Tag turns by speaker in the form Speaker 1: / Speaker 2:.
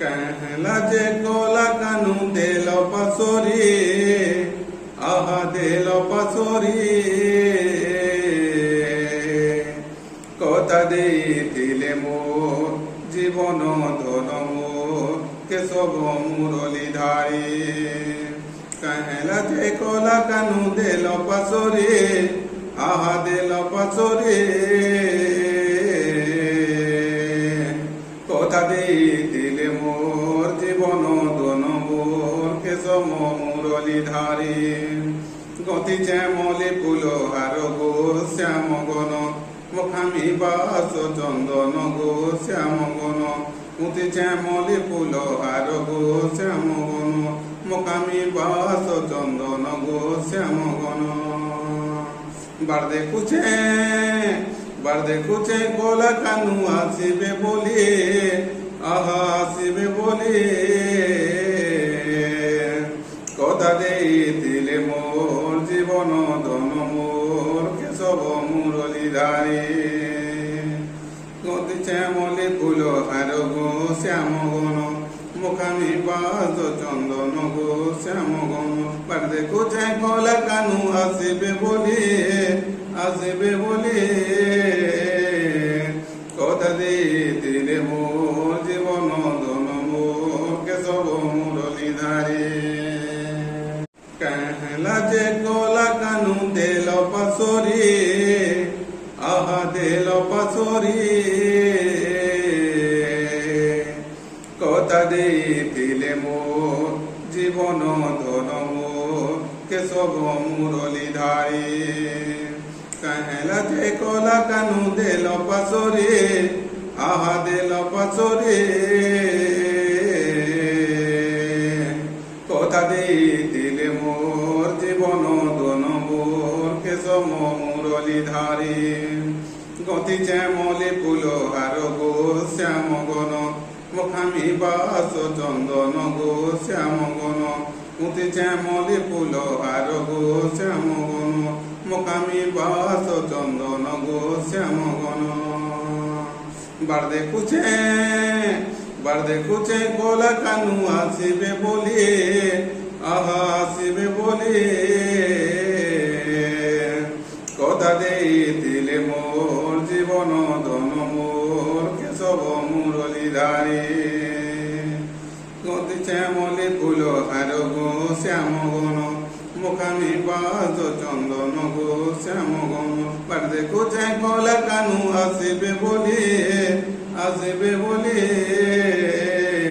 Speaker 1: कहला जे कोला कानू देल पासोरी आहा देल पासोरी কথা দিলে মোর জীবন ধন মোর কেশব মুরলী ধারে कहला जे कोला कानू देल पासोरी आहा देल पासोरी কথা দিলে মোর জীবন ধন মোর কেশব মুরলী ধারে গতি শ্যামলে ফুল হার গো শ্যাম গণ মুখামি বাস চন্দন গো শ্যাম গণ মুতি শ্যামলে ফুল হার গো শ্যাম গণ মুখামি বাস চন্দন গো শ্যাম গণ বারদে কুচে কোলা কানু আসিবে বলি আহা আসিবে বলি কথা দিলে মোর জীবন ধন মোর কেশব মুরলী ধারে গতি শ্যামলে ফুল হার গো শ্যাম গণ মুখামি বাস চন্দন গো শ্যাম গণ বারদে কুচে কোলা কানু আসিবে বলি কথা দিলে মোর জীবন ধন মোর কেশব মুরলী ধারে कहला जे कोला कानू देल पासोरी आहा देल पासोरी কথা দিলে মোর জীবন ধন মোর কেশব মুরলী ধারে कहला जे कोला कानू देल पासोरी आहा देल पासोरी কথা দিলে মোর জীবন ধন মোর কেশব মুরলী ধারে গতি শ্যামলে ফুল হার গো শ্যাম গণ মুখামি বাস চন্দন গো শ্যাম গণ মুতি শ্যামলে ফুল হার গো শ্যাম গণ মুখামি বাস চন্দন গো শ্যাম গণ বারদে কুচে কোলা কানু আসিবে বলি আহা আসিবে বলি কথা দিলে মোর জীবন ধন মোর কেশব মুরলী ধারে গতি শ্যামলে ফুল হার গো শ্যাম গণ মুখামি বাস চন্দন গো শ্যাম গণ বারদে কুচে কোলা কানু আসিবে বলি